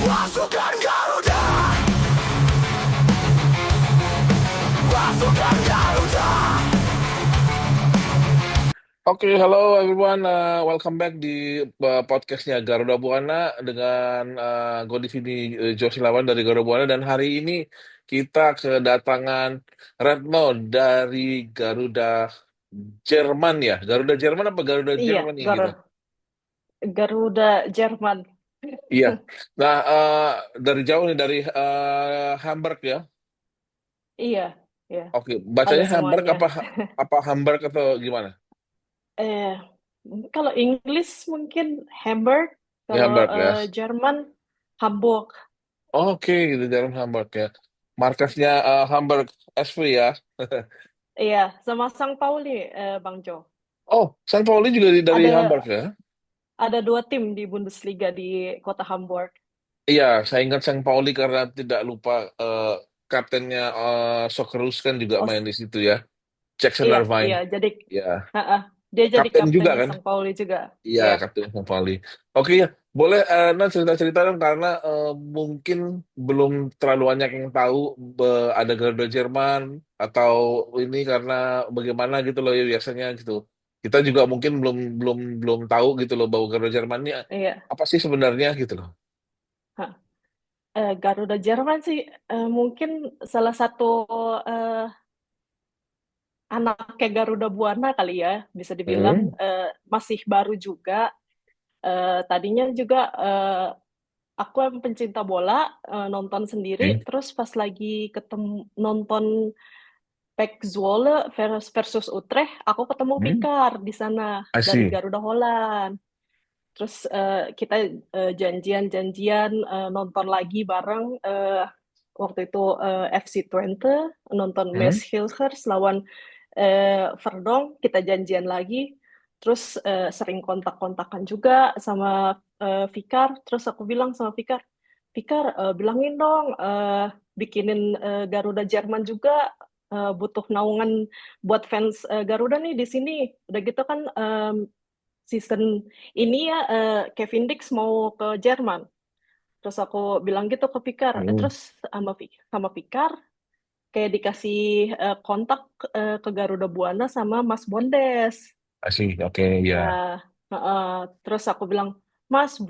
Pasukan Garuda, pasukan Garuda. Oke, halo everyone. Welcome back di podcastnya Garuda Buana dengan gue di sini Josh Lawan dari Garuda Buana, dan hari ini kita kedatangan Retno dari Garuda Jerman ya. Garuda Jerman apa Garuda Iya, Jerman ya gitu. Garuda Jerman. Iya. Nah, dari jauh nih dari Hamburg ya. Iya, iya. Oke, Halo bacanya Hamburg semuanya. apa Hamburg atau gimana? Eh, Kalau Inggris mungkin Hamburg, Ya kalau Hamburg ya. Jerman Hamburg. Oke, gitu jalan Hamburg ya. Markasnya Hamburg SV ya. Iya, sama Sang Pauli, Bang Jo. Oh, San Pauli juga dari Ada Hamburg ya. ada dua tim di Bundesliga di kota Hamburg. Iya, saya ingat San Pauli karena tidak lupa kaptennya Socceroos kan juga Oh, main di situ ya. Jackson iya, Irvine. iya. Jadi, Ya, dia jadi kapten juga kaptennya kan? Sang Pauli juga. Iya, Iya. kapten San Pauli. Oke ya, boleh nah cerita-cerita dong karena mungkin belum terlalu banyak yang tahu ada Garuda Jerman atau ini karena bagaimana gitu loh ya biasanya gitu. Kita juga mungkin belum belum belum tahu gitu loh bahwa Garuda Jerman ini Iya. apa sih sebenarnya gitu loh. Hah. Garuda Jerman sih mungkin salah satu eh, anaknya Garuda Buana kali ya, bisa dibilang Hmm. masih baru juga. Tadinya juga aku yang pencinta bola, nonton sendiri, Oke. terus pas lagi ketemu nonton PEC Zwolle versus Utrecht, aku ketemu Hmm. Fikar di sana I dari see. Garuda Holland. Terus kita janjian-janjian nonton lagi bareng. Waktu itu FC Twente nonton Hmm. Mes Hilgers lawan Verdong, kita janjian lagi. Terus sering kontak-kontakan juga sama Fikar. Terus aku bilang sama Fikar, Fikar bilangin dong bikinin Garuda Jerman juga, butuh naungan buat fans Garuda nih di sini. Udah gitu kan season ini ya Kevin Dix mau ke Jerman. Terus aku bilang gitu ke Fikar. Hmm. Terus sama Fikar kayak dikasih kontak ke Garuda Buana sama Mas Bondes. I see. Oke, Ya, ya. heeh. Terus aku bilang, Mas,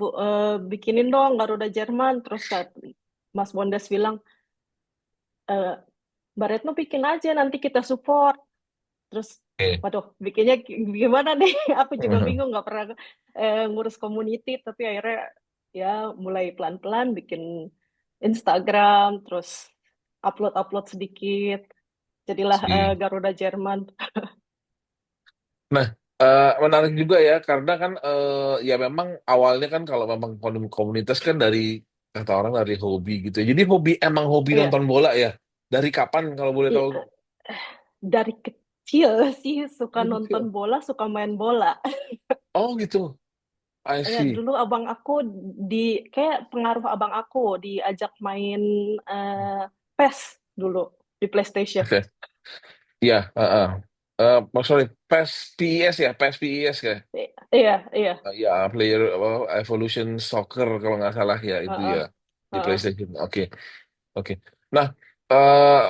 bikinin dong Garuda Jerman. Terus Mas Bondes bilang, eh, Mbak Retno bikin aja, nanti kita support. Terus, Oke. waduh, bikinnya gimana nih? Aku juga bingung, nggak pernah ngurus community, tapi akhirnya ya mulai pelan-pelan bikin Instagram, terus upload-upload sedikit. Jadilah See. Garuda Jerman. Nah, menarik juga ya karena kan ya memang awalnya kan kalau memang komunitas kan dari kata orang dari hobi gitu ya. Jadi emang hobi Iya, nonton bola ya. Dari kapan kalau boleh tahu? iya. Dari kecil sih suka Dari nonton kecil. bola, suka main bola. Oh gitu. I Ya, see. dulu abang aku di kayak pengaruh abang aku diajak main PES dulu di PlayStation. Oke. Iya, sorry, PES PES ya, PES PES ya. Iya, iya. Ya, player Evolution Soccer kalau nggak salah ya itu ya Heeh, di heeh. PlayStation. Oke, oke. Nah, eh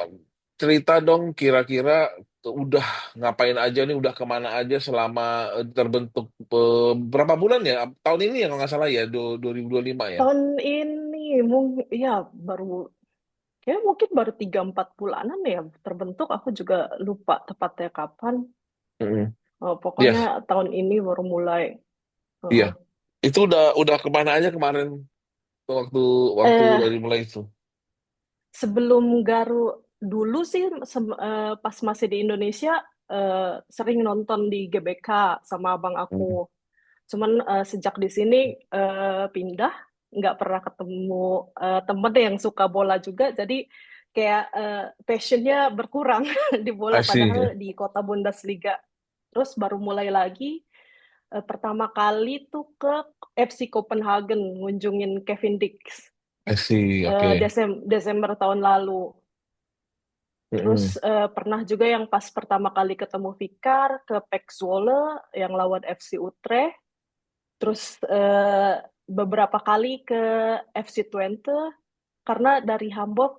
cerita dong kira-kira udah ngapain aja nih, udah kemana aja selama terbentuk berapa bulan ya? Tahun ini ya kalau nggak salah ya, 2025 ya. Tahun ini mungkin ya baru kayak mungkin baru 3-4 bulanan ya terbentuk. Aku juga lupa tepatnya kapan. Mm-mm. Pokoknya Iya, tahun ini baru mulai. iya. Heeh. Itu udah kemana aja kemarin waktu waktu Eh, dari mulai itu? Sebelum dulu sih pas masih di Indonesia sering nonton di GBK sama abang aku. Hmm. Cuman sejak di sini pindah, nggak pernah ketemu temen yang suka bola juga, jadi kayak passionnya berkurang di bola, I padahal see, di kota Bundesliga. Terus baru mulai lagi pertama kali tuh ke FC Copenhagen ngunjungin Kevin Dix I see. Oke. Desember tahun lalu. Terus Mm-mm. pernah juga yang pas pertama kali ketemu Fikar ke PEC Zwolle yang lawan FC Utrecht. Terus beberapa kali ke FC Twente karena dari Hamburg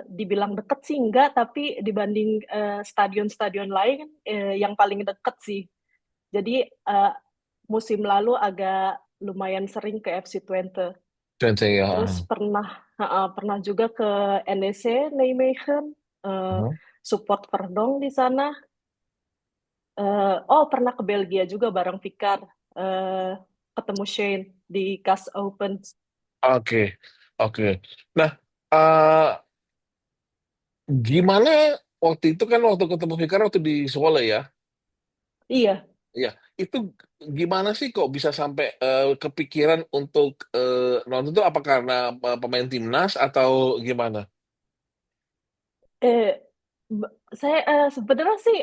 dibilang deket sih enggak, tapi dibanding stadion-stadion lain yang paling deket sih. Jadi musim lalu agak lumayan sering ke FC Twente. Twente Terus ya. pernah juga ke NEC Nijmegen, eh, Mhm. support Verdong di sana. Oh, pernah ke Belgia juga bareng Fikar, eh, ketemu Shane di Cas Open. Oke, oke. Nah, eh, gimana waktu itu kan waktu ketemu Fikar waktu di Solo ya? Iya, Ya, itu gimana sih kok bisa sampai kepikiran untuk nonton itu apa karena pemain timnas atau gimana? eh, saya sebenarnya sih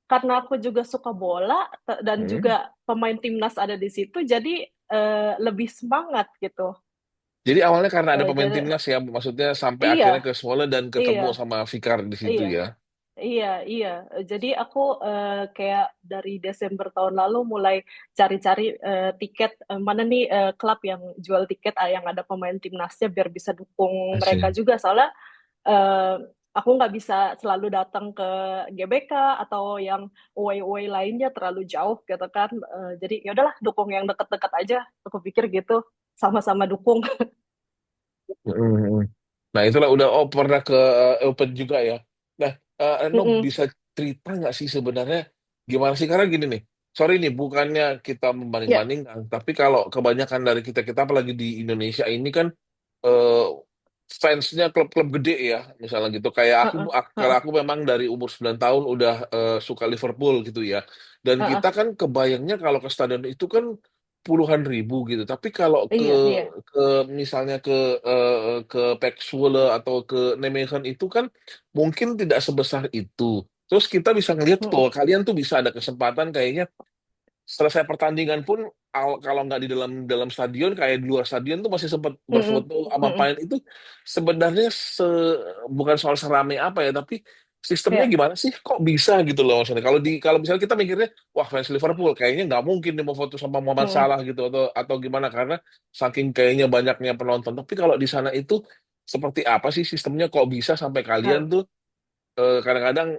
karena aku juga suka bola dan juga Hmm. pemain timnas ada di situ, jadi lebih semangat gitu. Jadi awalnya karena ada pemain Jadi timnas ya, maksudnya sampai akhirnya iya, ke Solo dan ketemu iya, sama Fikar di situ iya. ya. Iya, iya. Jadi aku kayak dari Desember tahun lalu mulai cari-cari tiket mana nih klub yang jual tiket yang ada pemain timnasnya biar bisa dukung mereka Asik. juga. Soalnya eh, aku nggak bisa selalu datang ke GBK atau yang away-away lainnya terlalu jauh gitu kan. Jadi ya udahlah dukung yang deket-deket aja. Aku pikir gitu, sama-sama dukung. Mm-mm. Nah, itulah udah pernah ke Open juga ya. Nah, Eno Mm-mm. bisa cerita nggak sih sebenarnya gimana sih? Karena gini nih, sorry nih, bukannya kita Ya, membanding-bandingkan, tapi kalau kebanyakan dari kita apalagi di Indonesia ini kan eh, fansnya klub-klub gede ya, misalnya gitu. Kayak aku, heeh, kalau heeh, aku memang dari umur 9 tahun udah suka Liverpool gitu ya. Dan kita heeh. kan kebayangnya kalau ke stadion itu kan puluhan ribu gitu. Tapi kalau Iya, iya. ke misalnya ke Pek Zwolle atau ke Nijmegen itu kan mungkin tidak sebesar itu. Terus kita bisa ngelihat Mm-mm, bahwa kalian tuh bisa ada kesempatan kayaknya selesai pertandingan pun kalau nggak di dalam dalam stadion kayak di luar stadion tuh masih sempat mm-mm, berfoto sama mm-mm. pemain itu sebenarnya bukan soal serame apa ya tapi sistemnya Ya. gimana sih kok bisa gitu loh maksudnya kalau misalnya kita mikirnya wah fans Liverpool kayaknya nggak mungkin dia mau foto sama Muhammad Mm-mm. Salah gitu atau gimana karena saking kayaknya banyaknya penonton tapi kalau di sana itu seperti apa sih sistemnya kok bisa sampai kalian Ha, tuh kadang-kadang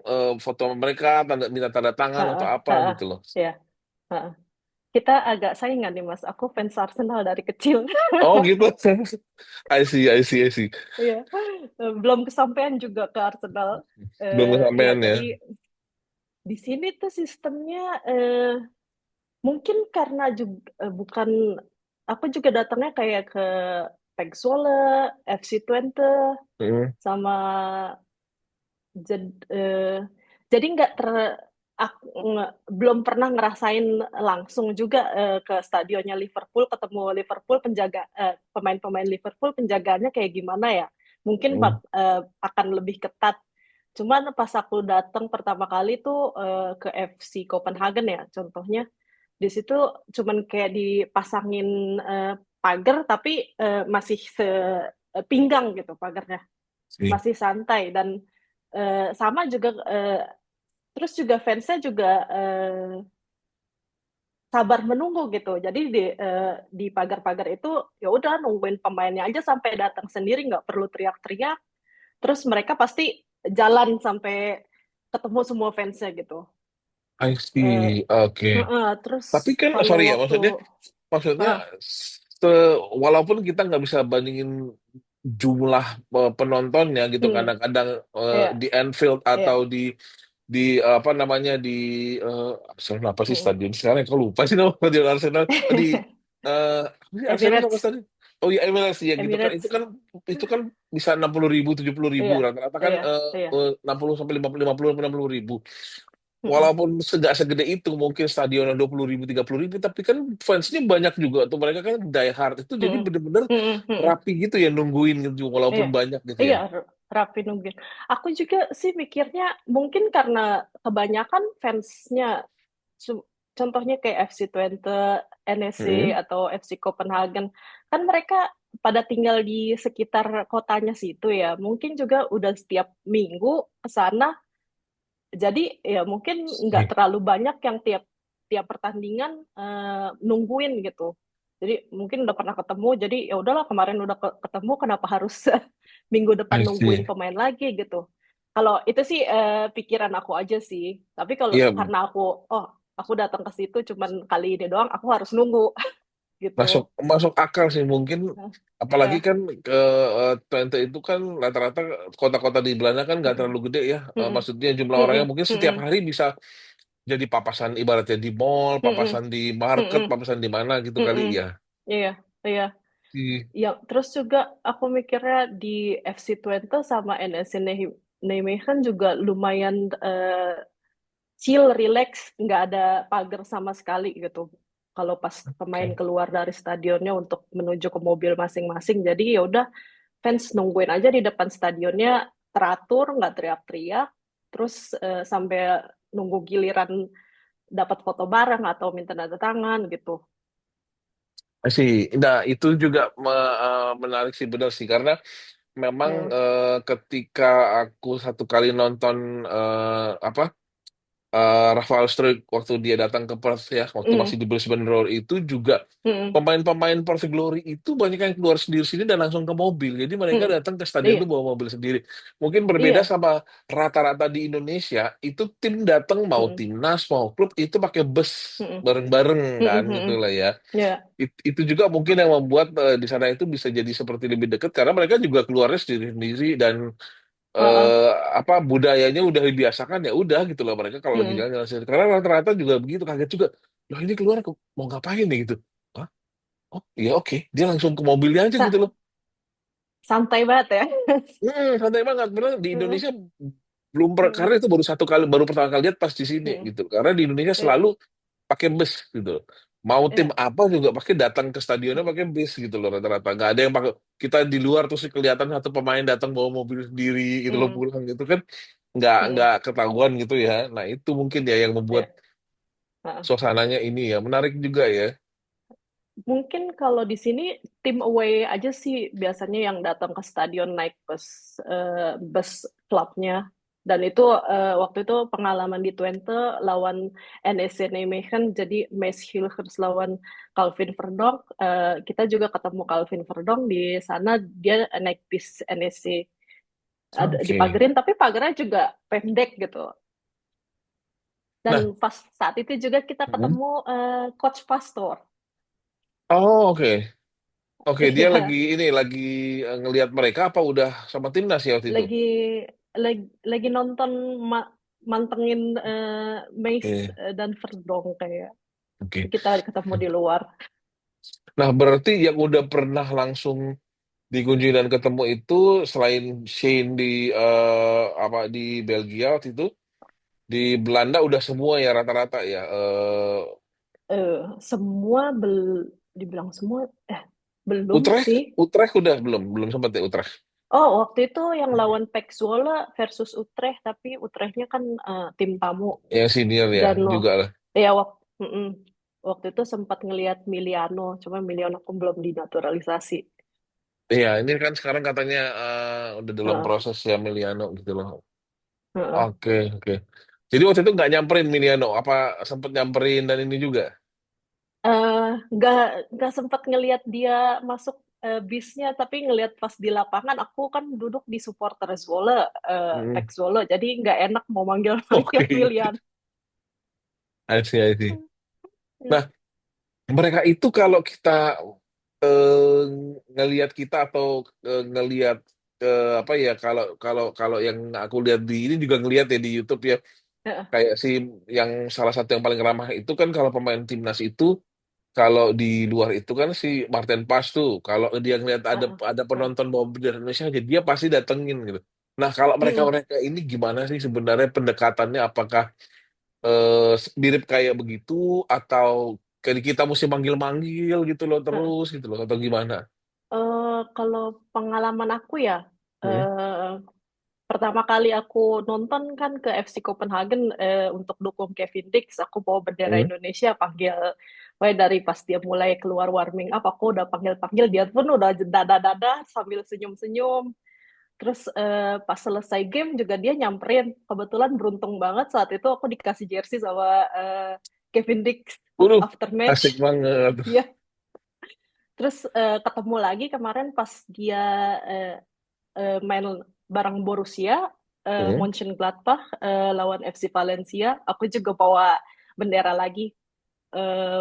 foto sama mereka minta tanda tangan ha, atau apa ha, gitu loh. ya. Ha. Kita agak saingan nih Mas. Aku fans Arsenal dari kecil. Oh gitu. I see, I see, I see. Iya. Belum kesampaian juga ke Arsenal. Belum Ya, kesampaian ya. jadi di sini tuh sistemnya mungkin karena juga bukan aku juga datangnya kayak ke PEC Zwolle, FC Twente Hmm, sama Jed- eh, jadi nggak ter aku belum pernah ngerasain langsung juga ke stadionnya Liverpool ketemu Liverpool pemain-pemain Liverpool penjagaannya kayak gimana ya mungkin hmm, akan lebih ketat cuman pas aku datang pertama kali tuh ke FC Copenhagen ya contohnya di situ cuman kayak dipasangin eh, pagar tapi masih sepinggang gitu pagarnya see. masih santai dan sama juga terus juga fansnya juga sabar menunggu gitu. Jadi di pagar-pagar itu ya udah nungguin pemainnya aja sampai datang sendiri nggak perlu teriak-teriak. Terus mereka pasti jalan sampai ketemu semua fansnya gitu. I Eh, see. Oke. terus Tapi kan, kalau sorry ya, waktu maksudnya, uh, walaupun kita nggak bisa bandingin jumlah penontonnya gitu, hmm, kadang-kadang ya di Anfield atau ya di apa namanya di Arsenal apa sih hmm. stadion sekarang? Kok lupa sih nama stadion Arsenal di apa sih Arsenal nama Emirates stadion? Oh iya MLS ya gitu kan Emirates itu kan bisa 60.000 70.000 iya rata-rata kan iya iya 60 sampai 50 sampai 60.000 Mm-mm. walaupun nggak segede itu mungkin stadionnya 20.000 30.000 tapi kan fansnya banyak juga tuh mereka kan die hard itu jadi Mm-mm. bener-bener Mm-mm. Mm-mm. rapi gitu ya nungguin gitu Iya, walaupun banyak gitu iya ya. Rapi nungguin. Aku juga sih mikirnya mungkin karena kebanyakan fansnya, su- contohnya kayak FC Twente, NEC Hmm, atau FC Copenhagen, kan mereka pada tinggal di sekitar kotanya situ ya. Mungkin juga udah setiap minggu ke sana, jadi ya mungkin nggak sih. terlalu banyak yang tiap tiap pertandingan nungguin gitu. Jadi mungkin udah pernah ketemu, jadi ya udahlah kemarin udah ketemu, kenapa harus minggu depan I nungguin see. pemain lagi gitu. Kalau itu sih pikiran aku aja sih. Tapi kalau Iya, karena aku datang ke situ cuman kali ini doang, aku harus nunggu gitu. masuk masuk akal sih mungkin, Nah, apalagi iya. kan ke Twente itu kan rata-rata kota-kota di Belanda kan nggak Mm-mm. terlalu gede ya. Mm-mm. Maksudnya jumlah orangnya Mm-mm. mungkin setiap Mm-mm. hari bisa jadi papasan, ibaratnya di mall, Mm-mm. papasan di market, Mm-mm. papasan di mana gitu kali Mm-mm. ya. Iya, iya. Di Ya, terus juga aku mikirnya di FC Twente sama NSC Nijmegen juga lumayan chill, relax, nggak ada pagar sama sekali gitu. Kalau pas pemain Oke. keluar dari stadionnya untuk menuju ke mobil masing-masing, jadi ya udah fans nungguin aja di depan stadionnya, teratur, nggak teriak-teriak, terus sampai nunggu giliran dapat foto bareng atau minta tanda tangan gitu. Sih, nah itu juga menarik sih, benar sih, karena memang Hmm. ketika aku satu kali nonton apa Rafael Struijk waktu dia datang ke Perth ya, waktu masih Hmm. di Brisbane Roar itu juga Hmm. pemain-pemain Perth Glory itu banyak yang keluar sendiri-sendiri dan langsung ke mobil. Jadi mereka Hmm. datang ke stadion itu Iya, bawa mobil sendiri. Mungkin berbeda iya. sama rata-rata di Indonesia, itu tim datang mau Hmm. timnas mau klub itu pakai bus Hmm. bareng-bareng Hmm. kan Hmm. gitu Hmm. lah ya. Ya. Itu juga mungkin yang membuat di sana itu bisa jadi seperti lebih dekat karena mereka juga keluarnya sendiri-sendiri dan Heeh. eh, apa budayanya udah dibiasakan, ya udah gitu loh mereka kalau lagi Hmm. jalan-jalan sendiri. Karena rata-rata juga begitu, kaget juga. Loh ini keluar mau ngapain nih gitu. Hah? Oh iya, oke. Dia langsung ke mobilnya aja gitu Sa- loh. santai banget ya. Santai banget. Bener di Heeh. Indonesia belum Heeh. karena itu baru pertama kali lihat pas di sini Heeh. gitu. Karena di Indonesia Iya, selalu pakai bus gitu. Mau tim iya. apa juga pakai datang ke stadionnya pakai bis gitu loh rata-rata. Nggak ada yang pakai, kita di luar terus kelihatan satu pemain datang bawa mobil sendiri gitu loh Hmm. pulang gitu kan, nggak Hmm. ketahuan gitu ya. Nah itu mungkin ya yang membuat Iya. Heeh. suasananya ini ya menarik juga ya. Mungkin kalau di sini tim away aja sih biasanya yang datang ke stadion naik bus klubnya. Dan itu waktu itu pengalaman di Twente lawan NEC Nijmegen, jadi Maes Hilgers lawan Calvin Verdonk. Kita juga ketemu Calvin Verdonk di sana, dia naik bis NEC. Oke. Dipagerin, tapi pagernya juga pendek gitu. Dan Nah, pas saat itu juga kita hmm. ketemu Coach Pastor. Oh oke. Oke, dia lagi Iya, ini lagi ngelihat mereka apa udah sama timnas ya waktu itu. lagi lagi nonton mantengin Mace Oke. dan Verdong kayak Oke. kita ketemu di luar. Nah, berarti yang udah pernah langsung dikunjungi dan ketemu itu selain Shane di apa di Belgia waktu itu, di Belanda udah semua ya rata-rata ya. Eh, semua dibilang semua belum Utrecht, sih. Utrecht udah belum sempat ya Utrecht. Oh, waktu itu yang lawan Pek Zwolle versus Utrecht, tapi Utrechtnya kan tim tamu. Yang senior ya Dan juga lah. ya waktu itu sempat ngelihat Miliano, cuma Miliano aku belum dinaturalisasi. Iya, ini kan sekarang katanya udah dalam Heeh, proses ya Emiliano gitu loh. heeh. Oke, oke. Jadi waktu itu nggak nyamperin Emiliano, apa sempet nyamperin dan ini juga? eh nggak nggak sempat ngelihat dia masuk bisnya, tapi ngelihat pas di lapangan aku kan duduk di supporter Zwolle, Pek Hmm. Zwolle, jadi nggak enak mau manggil-manggil Oke, William. I see, I see. Nah, mereka itu kalau kita ngelihat kita atau ngelihat apa ya, kalau kalau kalau yang aku lihat di ini juga ngelihat ya di YouTube ya, Heeh, kayak si yang salah satu yang paling ramah itu kan kalau pemain timnas itu, kalau di luar itu kan si Martin Pas tuh kalau dia ngelihat heeh, ada heeh. penonton bawa bendera Indonesia aja dia pasti datengin gitu. Nah kalau Mm-mm, mereka ini gimana sih sebenarnya pendekatannya, apakah mirip kayak begitu atau kayak kita mesti manggil-manggil gitu loh heeh. terus gitu loh atau gimana? Kalau pengalaman aku ya, Hmm? eh, pertama kali aku nonton kan ke FC Copenhagen untuk dukung Kevin Dix, aku bawa bendera Hmm? Indonesia, panggil, dari pas dia mulai keluar warming up, aku udah panggil-panggil, dia pun udah dada-dada sambil senyum-senyum. Terus pas selesai game juga dia nyamperin. Kebetulan beruntung banget saat itu aku dikasih jersey sama Kevin Dix Waduh, after asik match. banget. Iya, Terus ketemu lagi kemarin pas dia eh, main bareng Borussia, Hmm. Mönchengladbach lawan FC Valencia. Aku juga bawa bendera lagi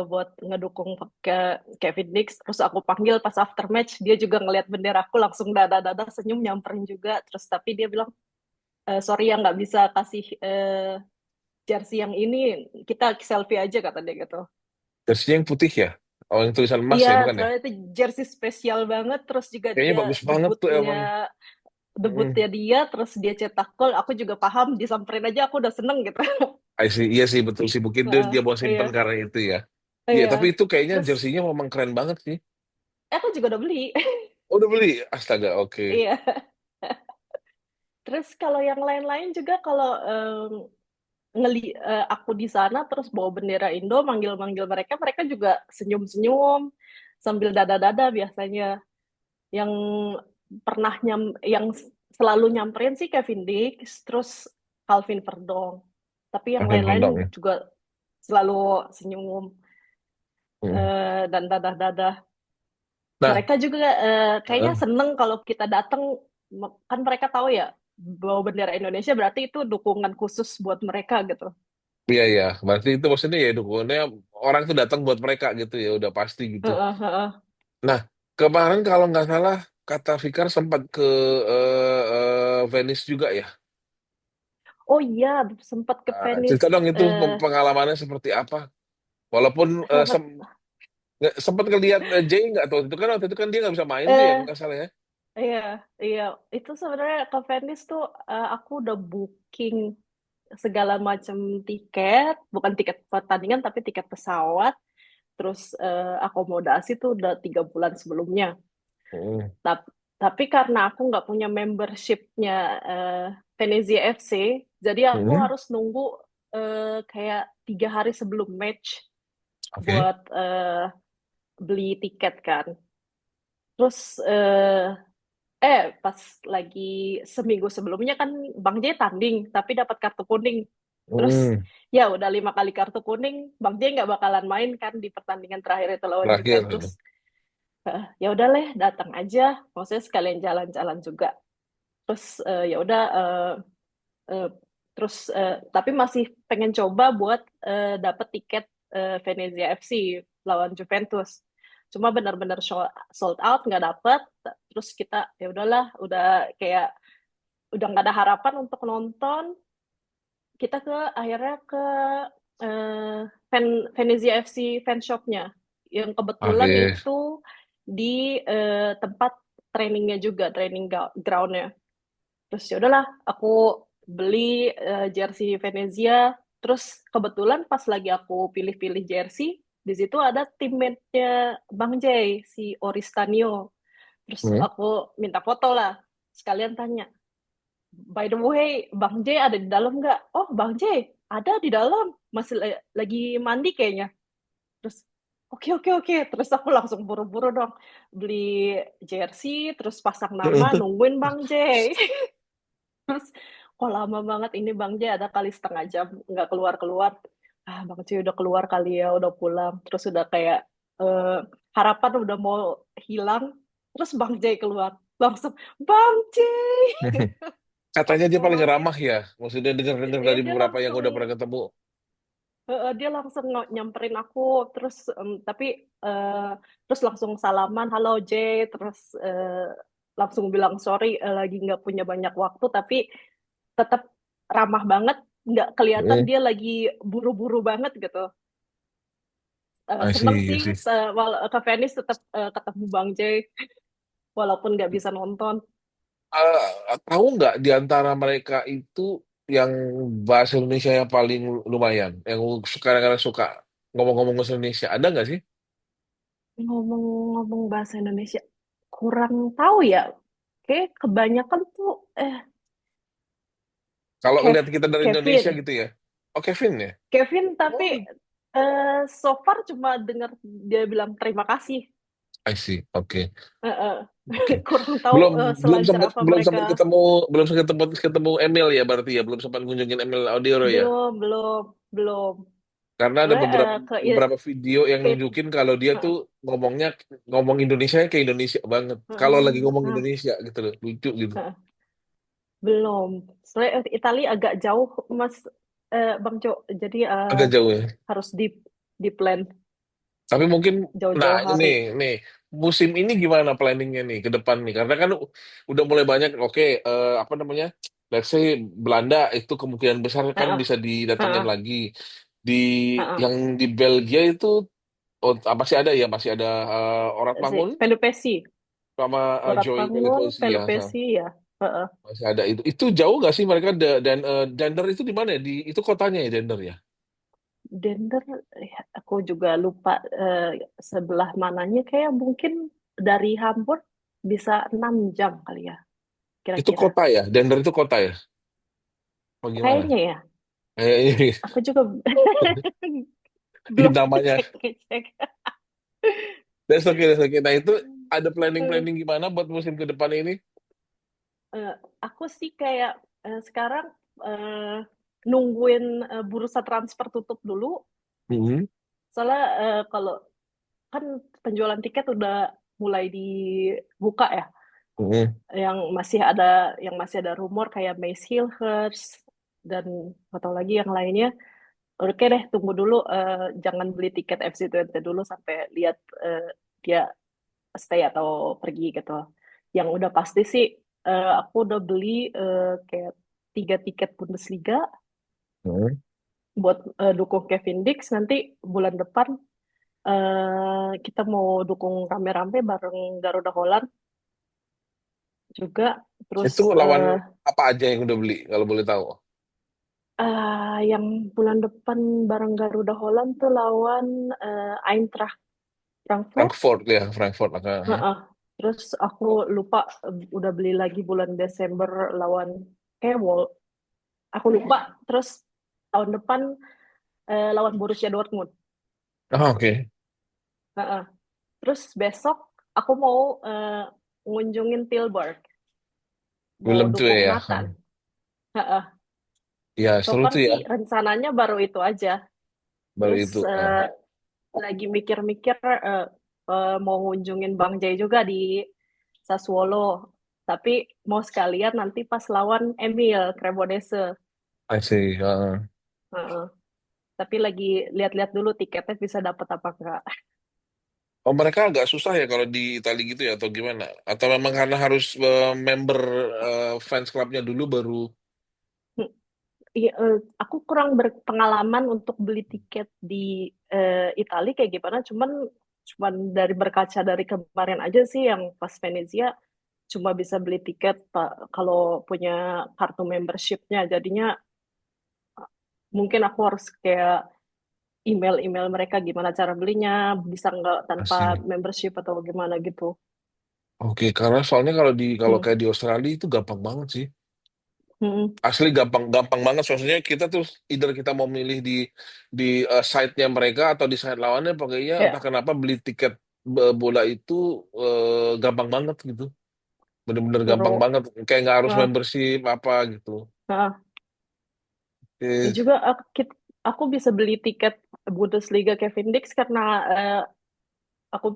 buat ngedukung ke Kevin Dix. Terus aku panggil pas after match, dia juga ngelihat benderaku langsung dada-dada senyum nyamperin juga. Terus tapi dia bilang, sorry ya nggak bisa kasih jersey yang ini, kita selfie aja kata dia gitu. Jersey yang putih ya? Oh, yang tulisan emas Iya, ya, bukan ya? soalnya itu jersey spesial banget. Terus juga Kayaknya dia bagus banget tuh debutnya emang. debutnya Hmm. dia, terus dia cetak gol. Aku juga paham, disamperin aja aku udah seneng gitu. I see. Iya sih, betul sih. Mungkin dia, Heeh, dia mau simpen iya, karena itu ya. Iya, iya. tapi itu kayaknya Terus jersinya memang keren banget sih. aku juga udah beli. Oh, udah beli? Astaga, oke. Iya. Terus kalau yang lain-lain juga kalau aku di sana terus bawa bendera Indo, manggil-manggil mereka, mereka juga senyum-senyum sambil dada-dada biasanya. Yang pernah yang selalu nyamperin sih Kevin Dix, terus Calvin Verdong. Tapi yang Kevin lain-lain Pardong ya. juga selalu senyum Hmm. dan dadah-dadah. Nah, Mereka juga kayaknya eh, seneng kalau kita datang, kan mereka tahu ya bawa bendera Indonesia berarti itu dukungan khusus buat mereka gitu. iya ya. Berarti itu maksudnya ya dukungannya orang tuh datang buat mereka gitu ya, udah pasti gitu. Heeh, heeh. Nah, kemarin kalau nggak salah kata Fikar sempat ke Venice juga ya. Oh iya, sempat ke Cerita Venice. dong itu eh pengalamannya seperti apa? Walaupun Selamat. sempat ngelihat Jay nggak tuh? Itu kan waktu itu kan dia nggak bisa main tuh ya, eh nggak salah ya. iya, iya. Itu sebenarnya ke Venice tuh aku udah booking segala macam tiket, bukan tiket pertandingan tapi tiket pesawat, terus akomodasi tuh udah 3 bulan sebelumnya. Hmm. Tapi, tapi karena aku nggak punya membershipnya eh, Venezia FC, jadi aku Hmm. harus nunggu kayak 3 hari sebelum match Oke. buat beli tiket kan. Terus pas lagi seminggu sebelumnya kan Bang J tanding, tapi dapat kartu kuning. Terus Hmm. ya udah 5 kali kartu kuning, Bang J nggak bakalan main kan di pertandingan terakhir itu lawan Juventus. Terakhir. Ya udah leh, datang aja. Maksudnya sekalian jalan-jalan juga. Terus ya udah eh, terus tapi masih pengen coba buat dapet tiket Venezia FC lawan Juventus. Cuma benar-benar sold out nggak dapet. Terus kita ya udahlah, udah kayak udah nggak ada harapan untuk nonton. Kita akhirnya ke eh, Venezia FC fan shopnya yang kebetulan Oke. itu di tempat trainingnya juga, training groundnya. Terus ya udahlah, aku beli jersey Venezia. Terus kebetulan pas lagi aku pilih-pilih jersey, di situ ada teammate-nya Bang J, si Oristanio. Terus Hmm. aku minta foto lah. Sekalian tanya, by the way, Bang J ada di dalam nggak? Oh, Bang J ada di dalam. Masih lagi mandi kayaknya. Terus, oke, oke, oke. Terus aku langsung buru-buru dong. Beli jersey, terus pasang nama, nungguin Bang J. Terus kok lama banget ini Bang J ada kali setengah jam nggak keluar-keluar. Ah Bang J udah keluar kali ya, udah pulang. Terus udah kayak eh, harapan udah mau hilang. Terus Bang J keluar. Langsung, Bang J! Katanya dia paling Pokoknya ramah ya. Maksudnya dengar-dengar ya dari dia beberapa yang langsung udah pernah ketemu. dia langsung nyamperin aku. Terus tapi eh, terus langsung salaman, halo J. Terus langsung bilang sorry lagi nggak punya banyak waktu, tapi tetap ramah banget, nggak kelihatan Hmm. dia lagi buru-buru banget gitu. I Seneng see, I sih see. ke Venice tetap ketemu Bang J walaupun nggak bisa nonton. Tahu nggak di antara mereka itu yang bahasa Indonesia yang paling lumayan, yang sekarang-kadang suka ngomong-ngomong bahasa Indonesia, ada nggak sih? Ngomong-ngomong bahasa Indonesia kurang tahu ya. Kayak kebanyakan tuh Kalau ngeliat kita dari Indonesia Kevin. gitu ya. Oh, Kevin ya? Kevin tapi Oh, so far cuma dengar dia bilang terima kasih. I see. Oke. Eh, eh. Oke. Kurang tahu Belum belum selancar sempat apa belum mereka. sempat ketemu belum sempat ketemu Emil ya berarti ya belum sempat kunjungin Emil Audiero ya. Belum, belum, belum. Karena ada Sebenarnya beberapa video yang ke nunjukin kalau dia tuh Heeh, ngomongnya ngomong Indonesia kayak Indonesia banget. Kalau lagi heeh, ngomong ah, Indonesia gitu loh, lucu gitu. heeh. Belum. Soalnya Italia agak jauh, Mas Bang Jo. Jadi Agak jauh ya. harus di plan Tapi mungkin, nah jauh-jauh ini hari. nih musim ini gimana planningnya nih ke depan nih? Karena kan udah mulai banyak, oke, apa namanya? Let's say Belanda itu kemungkinan besar kan Heeh, bisa didatengin heeh, lagi. Di heeh. yang di Belgia itu, oh, masih ada ya, masih ada Orang Si Mangun Pelupesi, sama Joy Loratwangun, Pelevesi ya. Pelupesi ya. Heeh. Masih ada itu. Itu jauh nggak sih mereka, dan Dender itu di mana ya? Di itu kotanya ya, Dender ya. Denver, aku juga lupa sebelah mananya. Kayak mungkin dari Hamburg bisa 6 jam kali ya, Itu kira-kira. kota ya. Dender itu kota ya. Oh gimana? Kayaknya ya. Kayaknya Aku juga belum namanya. ngecek-ngecek. That's okay. Nah itu ada planning-planning gimana buat musim ke depan ini? Eh, aku sih kayak sekarang nungguin bursa transfer tutup dulu. Mhm. Soalnya kalau kan penjualan tiket udah mulai dibuka ya, Mhm. yang masih ada rumor kayak Mace Hillhurst dan atau lagi yang lainnya. Oke deh, tunggu dulu, jangan beli tiket FC20 dulu sampai lihat dia stay atau pergi gitu. Yang udah pasti sih, aku udah beli kayak 3 tiket Bundesliga Mhm. buat dukung Kevin Dix. Nanti bulan depan kita mau dukung rame-rame bareng Garuda Holland juga. Terus Itu lawan apa aja yang udah beli kalau boleh tahu? yang bulan depan bareng Garuda Holland tuh lawan Eintracht Frankfurt. Frankfurt ya, Frankfurt. Aha. Heeh. Terus aku lupa udah beli lagi bulan Desember lawan kayak aku lupa. Terus tahun depan lawan Borussia Dortmund. Ah, oke. Heeh. Terus besok aku mau ngunjungin Tilburg, mau Film tuh dukung ya. Nathan. Heeh. Ya So seru far tuh ya. sih rencananya baru itu aja. Baru Terus itu. lagi mikir-mikir mau ngunjungin Bang Jai juga di Sassuolo. Tapi mau sekalian nanti pas lawan Emil Cremonese. I see. Heeh. Tapi lagi lihat-lihat dulu tiketnya bisa dapat apa enggak. Oh mereka agak susah ya kalau di Italia gitu ya, atau gimana? Atau memang karena harus member fans clubnya dulu baru. Iya, aku kurang berpengalaman untuk beli tiket di Italia kayak gimana. Cuman dari berkaca dari kemarin aja sih yang pas Venezia cuma bisa beli tiket Pak kalau punya kartu membershipnya. Jadinya mungkin aku harus kayak email-email mereka gimana cara belinya, bisa nggak tanpa Asik. membership atau gimana gitu. Oke, karena soalnya kalau Hmm. kayak di Australia itu gampang banget sih. Hmm. Asli gampang gampang banget. Maksudnya kita tuh either kita mau milih di site-nya mereka atau di site lawannya, pokoknya entah Ya, kenapa beli tiket bola itu gampang banget gitu. Bener-bener gampang seru. banget. Kayak nggak harus Nah, membership apa gitu. nah. Ya Eh, juga aku bisa beli tiket Bundesliga Kevin Dix karena aku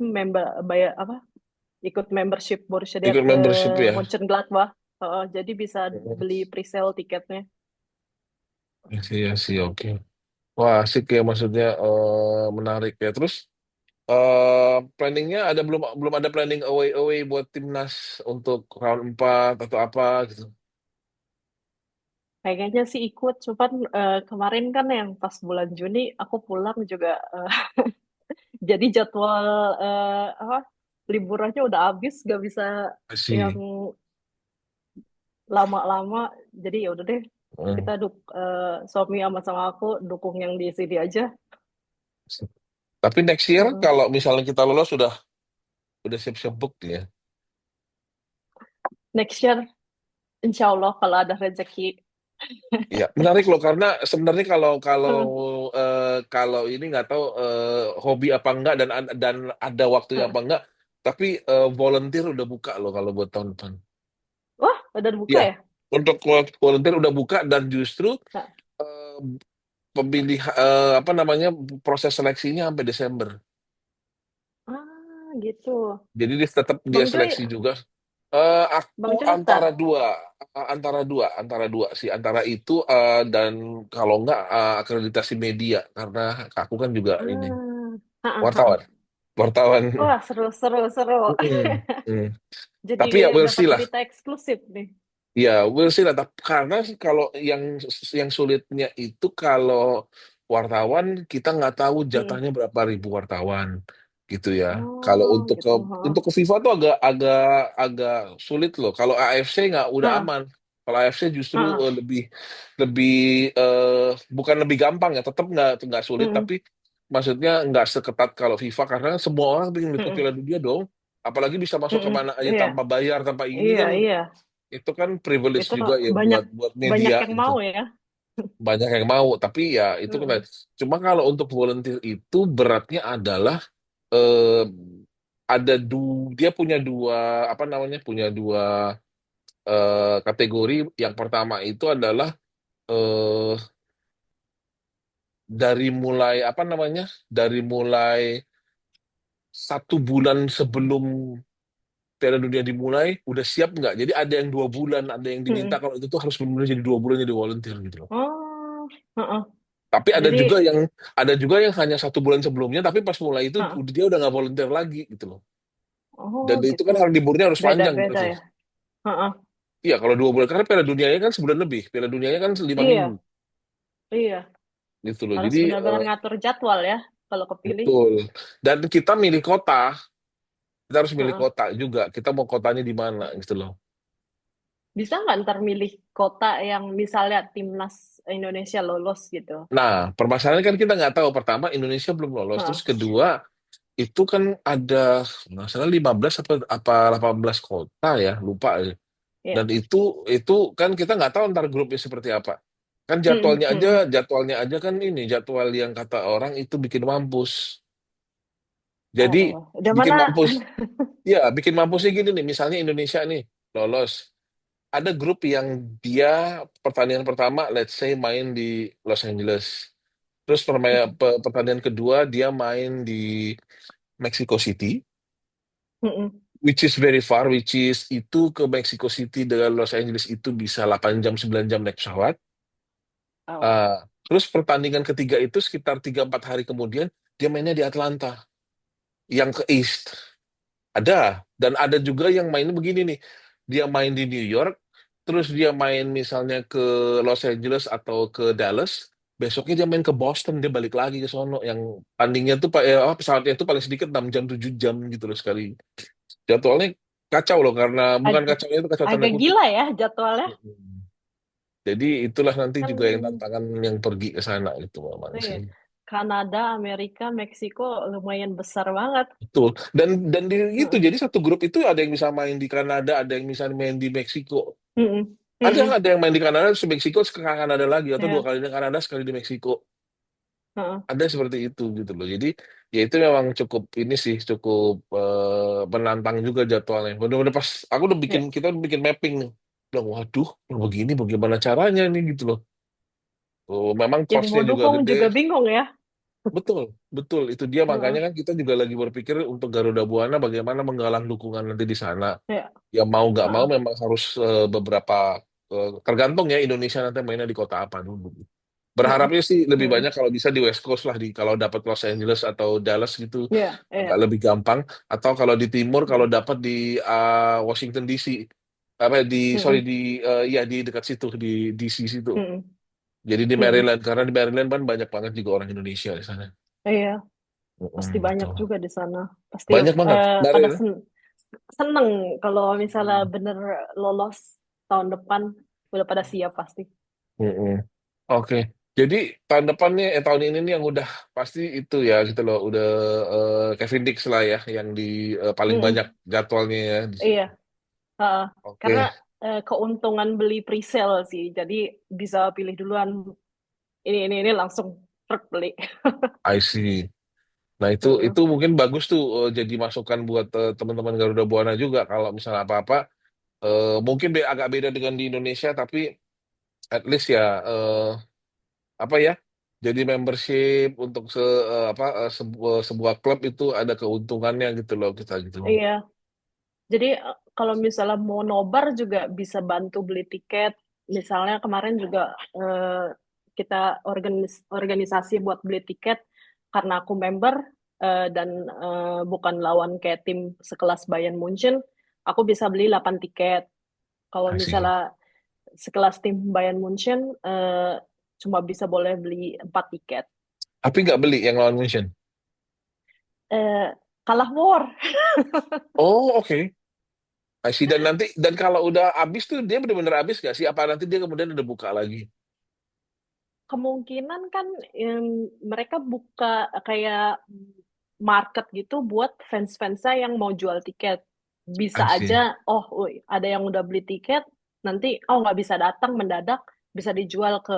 bayar apa ikut membership Borussia ikut membership ya. Mönchengladbach. Jadi bisa beli pre-sale tiketnya. Ya sih, ya sih, oke. Wah, asik ya, maksudnya menarik ya. Terus planningnya ada, belum belum ada planning away away buat timnas untuk round 4 atau apa gitu. Kayaknya sih ikut, cuman kemarin kan yang pas bulan Juni aku pulang juga, jadi jadwal apa liburannya udah habis, gak bisa yang Masih. lama-lama. Jadi ya udah deh, kita suami sama aku dukung yang di sini aja. Tapi next year Heeh. kalau misalnya kita lolos udah siap-siap book ya. Next year, insya Allah kalau ada rezeki. Iya, menarik loh karena sebenarnya kalau kalau Heeh, kalau ini nggak tahu hobi apa enggak, dan ada waktunya heeh. apa enggak, tapi volunteer udah buka loh kalau buat tahun depan. Wah, udah buka Iya, ya? untuk volunteer udah buka, dan justru Nah, pemilih apa namanya proses seleksinya sampai Desember. Gitu. Jadi dia tetap dia Bang Joy, seleksi juga. Aku Bang Joy antara start. dua, antara dua sih, antara itu dan kalau enggak akreditasi media karena aku kan juga ini Ah, ah, ah, wartawan, ah. wartawan. Wah, seru, seru, seru. Mm, mm. Jadi Tapi ya we'll dapat see lah. berita eksklusif nih. Ya, we'll see lah. Karena sih kalau yang sulitnya itu kalau wartawan kita nggak tahu Mm-mm. jatahnya berapa ribu wartawan gitu ya. Kalau Oh, gitu. untuk ke FIFA tuh agak agak agak sulit loh. Kalau AFC nggak udah Heeh, aman. Kalau AFC justru heeh, lebih lebih bukan lebih gampang ya. Tetap nggak sulit mm-mm, tapi maksudnya nggak seketat kalau FIFA karena semua orang pengen ikut mm-mm, Piala Dunia dong. Apalagi bisa masuk mm-mm. kemana aja Iya, tanpa bayar tanpa ini iya, kan iya. itu kan privilege Itu juga ya banyak buat banyak media yang gitu. mau ya. Banyak yang mau, tapi ya itu kan. Mm-mm, Cuma kalau untuk volunteer itu beratnya adalah eh, ada dia punya dua apa namanya punya dua kategori. Yang pertama itu adalah eh, dari mulai apa namanya dari mulai 1 bulan sebelum Piala Dunia dimulai udah siap nggak? Jadi ada yang 2 bulan, ada yang diminta mm-mm. kalau itu tuh harus benar-benar jadi 2 bulan jadi volunteer gitu loh. Oh, heeh. Tapi Jadi, ada juga yang hanya 1 bulan sebelumnya, tapi pas mulai itu heeh. dia udah nggak volunteer lagi gitu loh. Oh, Dan itu gitu. kan hari liburnya harus panjang Beda-beda berarti. ya. Heeh. Iya kalau 2 bulan karena Piala Dunianya kan sebulan lebih, Piala Dunianya kan 5 minggu Iya, iya. gitu loh. Harus Jadi benar-benar ngatur jadwal ya kalau kepilih. betul. Dan kita milih kota, kita harus milih Heeh. kota juga. Kita mau kotanya di mana gitu loh. Bisa nggak ntar milih kota yang misalnya timnas Indonesia lolos gitu? Nah, permasalahannya kan kita nggak tahu. Pertama, Indonesia belum lolos. Heeh. Terus kedua, itu kan ada nggak salah 15 apa 18 kota ya, lupa ya. Dan Iya. itu kan kita nggak tahu ntar grupnya seperti apa. Kan Mm-mm, mm-mm. jadwalnya aja kan ini jadwal yang kata orang itu bikin mampus. Jadi Aduh, udah bikin mana? mampus, ya bikin mampusnya gini nih. Misalnya Indonesia nih lolos, ada grup yang dia pertandingan pertama, let's say main di Los Angeles. Terus pertandingan kedua dia main di Mexico City, Mm-mm. which is very far, which is itu ke Mexico City dengan Los Angeles itu bisa 8 jam 9 jam naik pesawat. Oh. Ah, terus pertandingan ketiga itu sekitar 3 4 hari kemudian dia mainnya di Atlanta, yang ke East. Ada dan ada juga yang mainnya begini nih. Dia main di New York, terus dia main misalnya ke Los Angeles atau ke Dallas. Besoknya dia main ke Boston, dia balik lagi ke sono. Yang tandingnya tuh pesawatnya tuh paling sedikit 6 jam 7 jam gitu loh sekali. Jadwalnya kacau loh karena bukan Ag- kacau itu kacau tanda Agak kutip. gila ya jadwalnya. Mm-mm. Jadi itulah nanti Kan, juga yang tantangan yang pergi ke sana itu memang iya. sih. Kanada, Amerika, Meksiko lumayan besar banget. Betul. Dan itu Heeh. jadi satu grup itu ada yang bisa main di Kanada, ada yang bisa main di Meksiko. Mm-mm. Ada Mm-mm. ada yang main di Kanada, terus di Meksiko, ke Kanada lagi atau dua Ya. kali di Kanada, sekali di Meksiko. Heeh. Ada seperti itu gitu loh. Jadi ya itu memang cukup ini sih cukup menantang juga jadwalnya. Benar-benar pas aku udah bikin Ya. kita udah bikin mapping nih. Bilang, waduh, begini bagaimana caranya nih gitu loh. Oh, memang Yang costnya mau juga dukung gede. juga bingung ya. Betul, betul. Itu dia makanya Heeh. kan kita juga lagi berpikir untuk Garuda Buana bagaimana menggalang dukungan nanti di sana. Ya. Ya mau nggak mau Heeh. memang harus beberapa tergantung ya Indonesia nanti mainnya di kota apa dulu. Mm-mm. Berharapnya sih lebih Mm-mm. banyak kalau bisa di West Coast lah di kalau dapat Los Angeles atau Dallas gitu Ya, agak ya. lebih gampang atau kalau di timur kalau Mm. dapat di Washington DC apa sorry Mm-mm. ya di dekat situ di DC situ. Mm-mm. Jadi di Mm-mm. Maryland karena di Maryland kan banyak banget juga orang Indonesia di sana. Iya, pasti banyak Betul. juga di sana. Pasti Banyak banget. pada Maryland. seneng kalau misalnya Mm. bener lolos tahun depan, udah pada siap pasti. Mm-mm. Oke. Jadi tahun depan nih, tahun ini nih yang udah pasti itu ya gitu loh, udah Kevin Dix lah ya yang di paling banyak Mm-mm. jadwalnya ya di Iya, situ. heeh. Karena Oke, keuntungan beli presale sih, jadi bisa pilih duluan ini langsung beli. I see. Nah itu Mm-mm. mungkin bagus tuh jadi masukan buat teman-teman Garuda Buana juga kalau misalnya apa-apa mungkin agak beda dengan di Indonesia tapi at least ya apa ya? jadi membership untuk sebuah klub itu ada keuntungannya gitu loh kita gitu. Iya, jadi kalau misalnya mau nobar juga bisa bantu beli tiket. Misalnya kemarin juga eh, kita organisasi buat beli tiket karena aku member dan bukan lawan kayak tim sekelas Bayern Munchen, aku bisa beli 8 tiket. Kalau Asik. misalnya sekelas tim Bayern Munchen cuma bisa boleh beli 4 tiket. Tapi nggak beli yang lawan Munchen. Eh, Kalah war. Oh, oke. I see. Dan nanti dan kalau udah habis tuh dia benar-benar habis gak sih? Apa nanti dia kemudian udah buka lagi? Kemungkinan kan mereka buka kayak market gitu buat fans-fansnya yang mau jual tiket. Bisa I aja, see. oh ada yang udah beli tiket, nanti oh nggak bisa datang mendadak, bisa dijual ke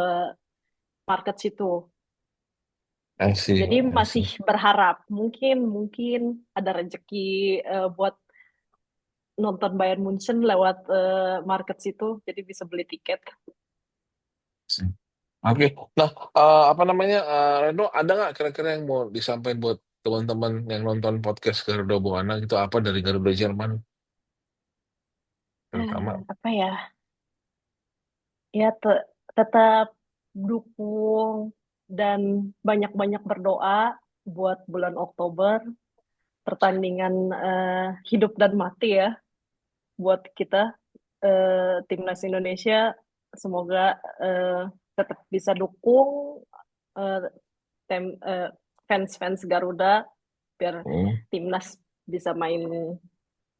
market situ. I see. Jadi I masih see. berharap mungkin mungkin ada rezeki buat nonton Bayern Munchen lewat market situ, jadi bisa beli tiket. Oke. Nah, apa namanya, Reno, ada nggak kira-kira yang mau disampaikan buat teman-teman yang nonton podcast Garuda Buana gitu, apa dari Garuda Jerman terutama? Apa ya? Ya tetap dukung dan banyak-banyak berdoa buat bulan Oktober, pertandingan hidup dan mati ya buat kita timnas Indonesia. Semoga eh, tetap bisa dukung eh, tem- eh, fans-fans Garuda biar Hmm. timnas bisa main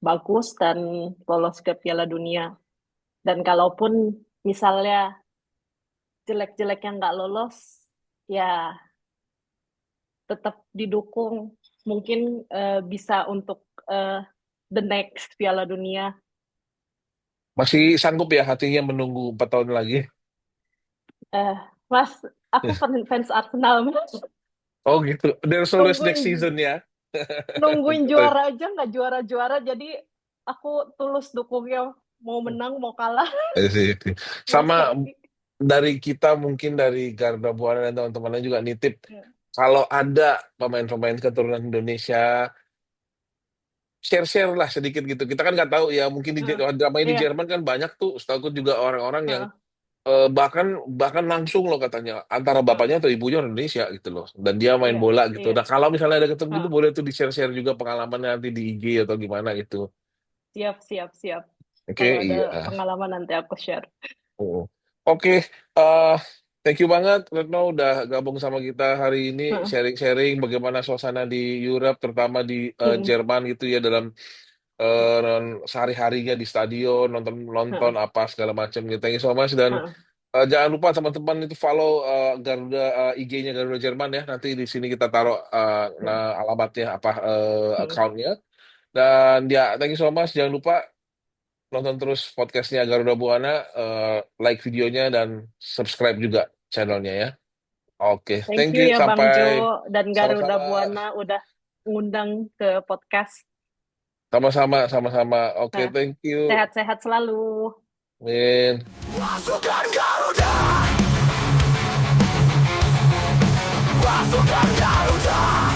bagus dan lolos ke Piala Dunia. Dan kalaupun misalnya jelek-jelek yang nggak lolos, ya tetap didukung. Mungkin bisa untuk eh, the next Piala Dunia. Masih sanggup ya hatinya menunggu 4 tahun lagi? Eh, Mas, aku fans Arsenal, Mas. Oh gitu. There's always next Nungguin season ya. nungguin Gitu. juara aja nggak juara-juara. Jadi aku tulus dukungnya mau menang mau kalah I see. Mas Sama Kaki. dari kita mungkin dari Garuda Buana dan teman-temannya juga nitip Ya. kalau ada pemain-pemain keturunan Indonesia share-share lah sedikit gitu. Kita kan nggak tahu ya, mungkin Heeh. dramanya di Iya. Jerman kan banyak tuh, setahu juga orang-orang yang Heeh. bahkan bahkan langsung loh katanya antara Heeh. bapaknya atau ibunya orang Indonesia gitu loh. Dan dia main Iya. bola gitu. Iya. Nah, kalau misalnya ada ketemu gitu Heeh. boleh tuh di-share-share juga pengalamannya nanti di IG atau gimana gitu. Siap, siap, siap. Oke, Kalau ada iya. pengalaman nanti aku share. Oh. Oke, eh thank you banget Retno udah gabung sama kita hari ini Heeh. sharing-sharing bagaimana suasana di Europe terutama di Mm-mm. Jerman gitu ya dalam sehari-harinya di stadion nonton nonton Heeh. apa segala macam gitu. Thank you so much dan Heeh. jangan lupa teman-teman itu follow Garuda IG-nya Garuda Jerman ya. Nanti di sini kita taruh alamatnya apa Heeh. account-nya dan ya thank you so much jangan lupa nonton terus podcastnya Garuda Buana, like videonya dan subscribe juga channelnya ya. Oke, Thank thank you you. ya Bang Sampai Jo dan Garuda sama-sama, Buana udah ngundang ke podcast. sama-sama, sama-sama. Oke, Nah, thank you. sehat-sehat selalu. Min. Pasukan Garuda, pasukan Garuda.